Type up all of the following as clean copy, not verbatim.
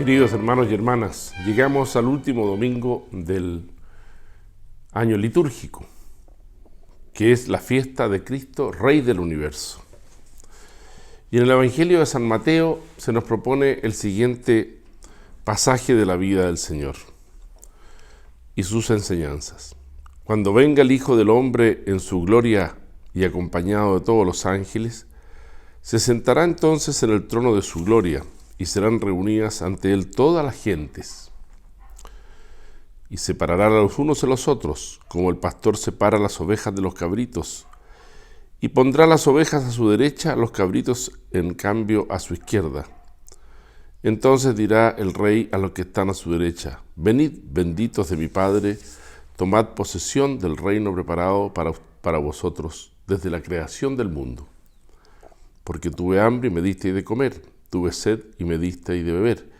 Queridos hermanos y hermanas, llegamos al último domingo del año litúrgico, que es la fiesta de Cristo, Rey del Universo. Y en el Evangelio de San Mateo se nos propone el siguiente pasaje de la vida del Señor y sus enseñanzas. Cuando venga el Hijo del Hombre en su gloria y acompañado de todos los ángeles, se sentará entonces en el trono de su gloria, y serán reunidas ante él todas las gentes. Y separará a los unos de los otros, como el pastor separa las ovejas de los cabritos, y pondrá las ovejas a su derecha, los cabritos en cambio a su izquierda. Entonces dirá el rey a los que están a su derecha: venid, benditos de mi Padre, tomad posesión del reino preparado para vosotros desde la creación del mundo. Porque tuve hambre y me disteis de comer, tuve sed y me disteis de beber,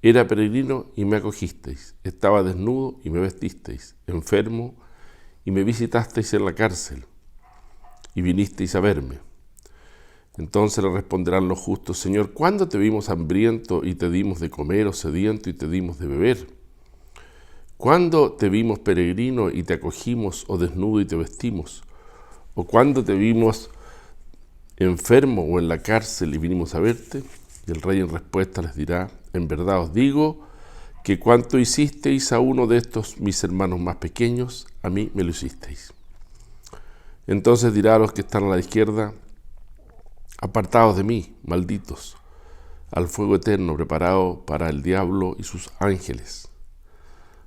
era peregrino y me acogisteis, estaba desnudo y me vestisteis, enfermo y me visitasteis en la cárcel, y vinisteis a verme. Entonces le responderán los justos: Señor, ¿cuándo te vimos hambriento y te dimos de comer, o sediento y te dimos de beber? ¿Cuándo te vimos peregrino y te acogimos, o desnudo y te vestimos? ¿O cuándo te vimos enfermo o en la cárcel y vinimos a verte? Y el rey en respuesta les dirá: en verdad os digo que cuanto hicisteis a uno de estos mis hermanos más pequeños, a mí me lo hicisteis. Entonces dirá a los que están a la izquierda: apartaos de mí, malditos, al fuego eterno preparado para el diablo y sus ángeles.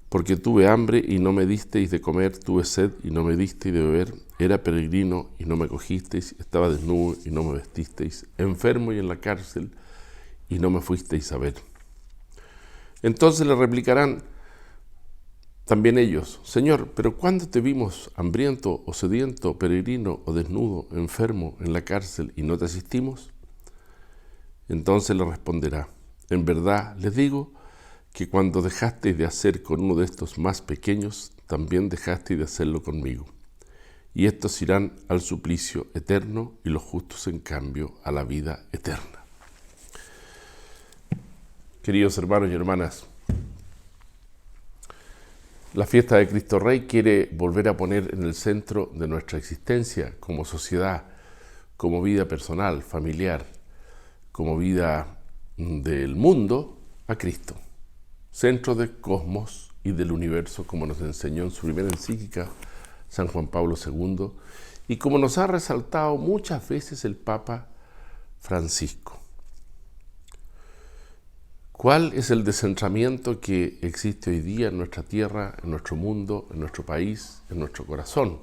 Porque tuve hambre y no me disteis de comer, tuve sed y no me disteis de beber, era peregrino y no me acogisteis, estaba desnudo y no me vestisteis, enfermo y en la cárcel y no me fuisteis a ver. Entonces le replicarán también ellos: Señor, ¿pero cuándo te vimos hambriento o sediento, peregrino o desnudo, enfermo, en la cárcel y no te asistimos? Entonces le responderá: en verdad les digo que cuando dejasteis de hacer con uno de estos más pequeños, también dejasteis de hacerlo conmigo. Y estos irán al suplicio eterno y los justos, en cambio, a la vida eterna. Queridos hermanos y hermanas, la fiesta de Cristo Rey quiere volver a poner en el centro de nuestra existencia como sociedad, como vida personal, familiar, como vida del mundo, a Cristo, centro del cosmos y del universo, como nos enseñó en su primera encíclica San Juan Pablo II, y como nos ha resaltado muchas veces el Papa Francisco. ¿Cuál es el descentramiento que existe hoy día en nuestra tierra, en nuestro mundo, en nuestro país, en nuestro corazón?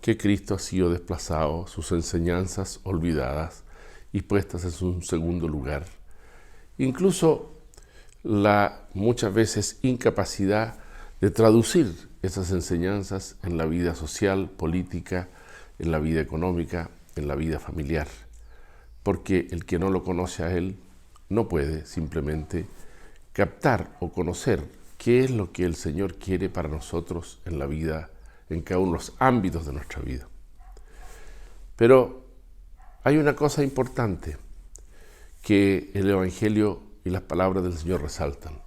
Que Cristo ha sido desplazado, sus enseñanzas olvidadas y puestas en un segundo lugar. Incluso la muchas veces incapacidad de traducir esas enseñanzas en la vida social, política, en la vida económica, en la vida familiar. Porque el que no lo conoce a Él no puede simplemente captar o conocer qué es lo que el Señor quiere para nosotros en la vida, en cada uno de los ámbitos de nuestra vida. Pero hay una cosa importante que el Evangelio y las palabras del Señor resaltan.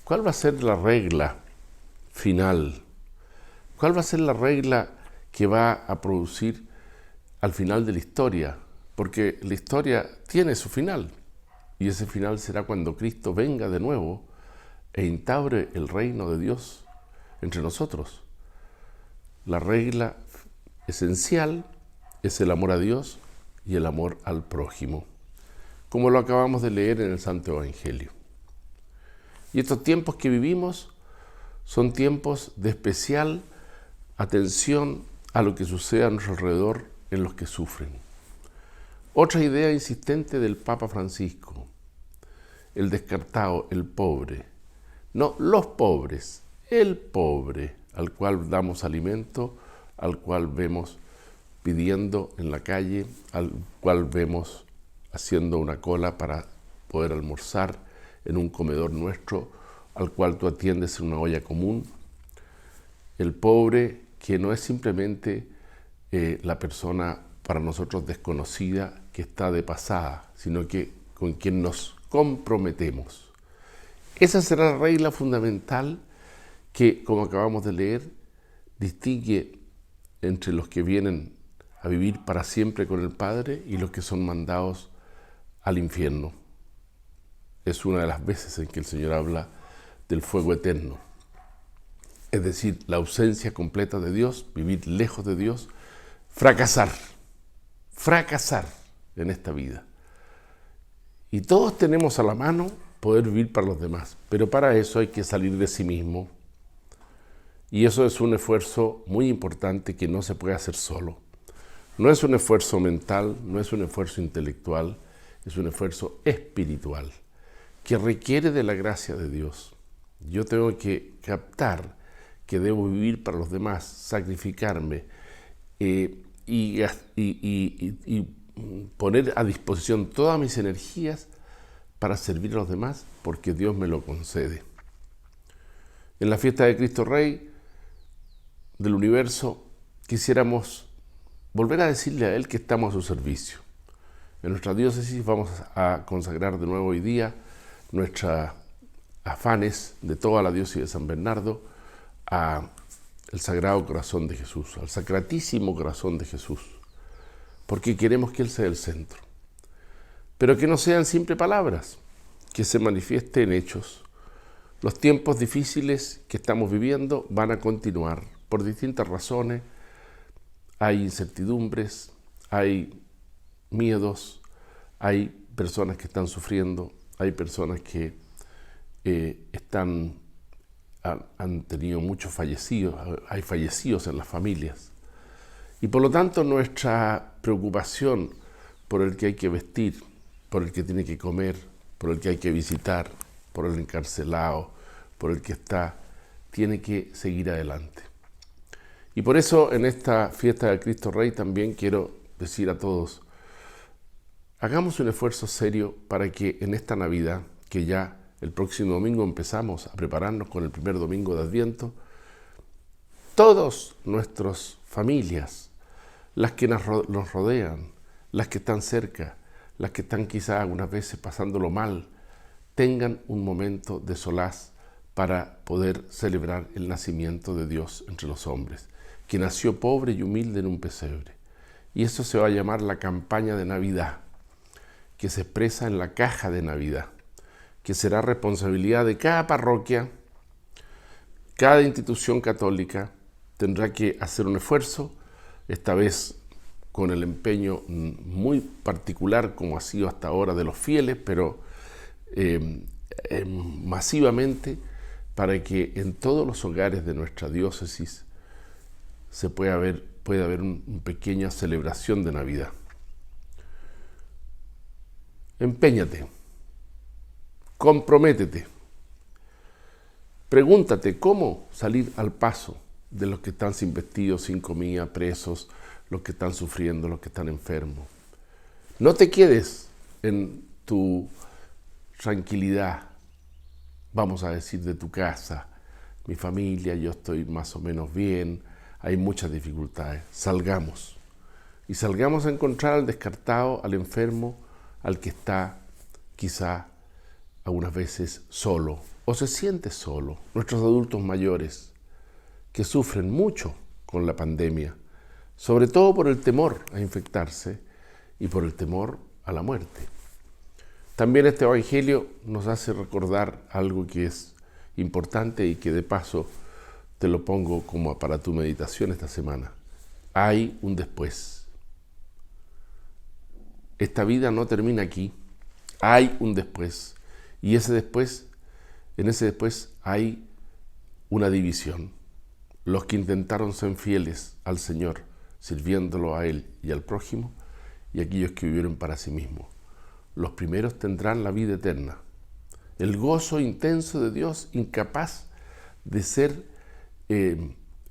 ¿Cuál va a ser la regla final? ¿Cuál va a ser la regla que va a producir al final de la historia? Porque la historia tiene su final. Y ese final será cuando Cristo venga de nuevo e instaure el reino de Dios entre nosotros. La regla esencial es el amor a Dios y el amor al prójimo, como lo acabamos de leer en el Santo Evangelio. Y estos tiempos que vivimos son tiempos de especial atención a lo que sucede a nuestro alrededor en los que sufren. Otra idea insistente del Papa Francisco: el descartado, el pobre. No los pobres, el pobre, al cual damos alimento, al cual vemos pidiendo en la calle, al cual vemos haciendo una cola para poder almorzar en un comedor nuestro, al cual tú atiendes en una olla común. El pobre, que no es simplemente la persona para nosotros desconocida que está de pasada, sino que con quien nos comprometemos. Esa será la regla fundamental que, como acabamos de leer, distingue entre los que vienen a vivir para siempre con el Padre y los que son mandados al infierno. Es una de las veces en que el Señor habla del fuego eterno. Es decir, la ausencia completa de Dios, vivir lejos de Dios, fracasar en esta vida. Y todos tenemos a la mano poder vivir para los demás, pero para eso hay que salir de sí mismo. Y eso es un esfuerzo muy importante que no se puede hacer solo. No es un esfuerzo mental, no es un esfuerzo intelectual, es un esfuerzo espiritual que requiere de la gracia de Dios. Yo tengo que captar que debo vivir para los demás, sacrificarme y poner a disposición todas mis energías para servir a los demás, porque Dios me lo concede. En la fiesta de Cristo Rey del universo, quisiéramos volver a decirle a Él que estamos a su servicio. En nuestra diócesis vamos a consagrar de nuevo hoy día nuestros afanes de toda la diócesis de San Bernardo al Sagrado Corazón de Jesús, al Sacratísimo Corazón de Jesús, porque queremos que Él sea el centro. Pero que no sean simples palabras, que se manifieste en hechos. Los tiempos difíciles que estamos viviendo van a continuar por distintas razones. Hay incertidumbres, hay miedos, hay personas que están sufriendo, hay personas que han tenido muchos fallecidos, hay fallecidos en las familias. Y por lo tanto nuestra preocupación por el que hay que vestir, por el que tiene que comer, por el que hay que visitar, por el encarcelado, por el que tiene que seguir adelante. Y por eso en esta fiesta de Cristo Rey también quiero decir a todos, hagamos un esfuerzo serio para que en esta Navidad, que ya el próximo domingo empezamos a prepararnos con el primer domingo de Adviento, todas nuestras familias, las que nos rodean, las que están cerca, las que están quizás algunas veces pasándolo mal, tengan un momento de solaz para poder celebrar el nacimiento de Dios entre los hombres, que nació pobre y humilde en un pesebre. Y eso se va a llamar la campaña de Navidad, que se expresa en la caja de Navidad, que será responsabilidad de cada parroquia. Cada institución católica tendrá que hacer un esfuerzo, esta vez con el empeño muy particular, como ha sido hasta ahora, de los fieles, pero masivamente, para que en todos los hogares de nuestra diócesis pueda haber una pequeña celebración de Navidad. Empeñate, comprométete, pregúntate cómo salir al paso de los que están sin vestidos, sin comida, presos, los que están sufriendo, los que están enfermos. No te quedes en tu tranquilidad, vamos a decir, de tu casa. Mi familia, yo estoy más o menos bien, hay muchas dificultades. Salgamos. Y salgamos a encontrar al descartado, al enfermo, al que está quizá algunas veces solo o se siente solo. Nuestros adultos mayores que sufren mucho con la pandemia, sobre todo por el temor a infectarse y por el temor a la muerte. También este Evangelio nos hace recordar algo que es importante y que de paso te lo pongo como para tu meditación esta semana. Hay un después. Esta vida no termina aquí. Hay un después. Y en ese después hay una división. Los que intentaron ser fieles al Señor, sirviéndolo a Él y al prójimo, y aquellos que vivieron para sí mismos. Los primeros tendrán la vida eterna, el gozo intenso de Dios, incapaz de ser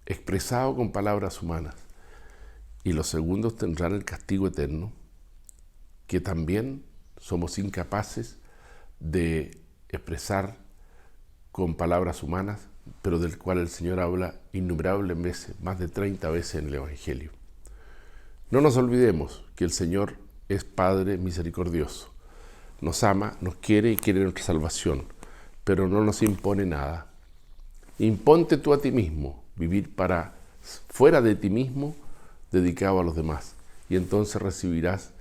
expresado con palabras humanas. Y los segundos tendrán el castigo eterno, que también somos incapaces de expresar con palabras humanas, pero del cual el Señor habla innumerables veces, más de 30 veces en el Evangelio. No nos olvidemos que el Señor es Padre misericordioso. Nos ama, nos quiere y quiere nuestra salvación, pero no nos impone nada. Imponte tú a ti mismo, vivir fuera de ti mismo, dedicado a los demás. Y entonces recibirás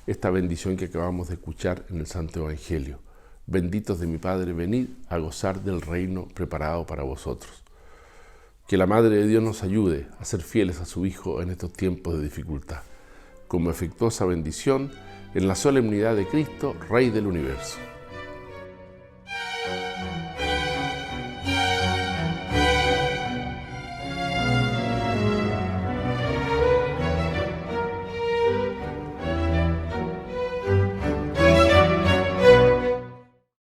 esta bendición que acabamos de escuchar en el Santo Evangelio. Benditos de mi Padre, venid a gozar del reino preparado para vosotros. Que la Madre de Dios nos ayude a ser fieles a su Hijo en estos tiempos de dificultad, como efectuosa bendición en la solemnidad de Cristo, Rey del universo.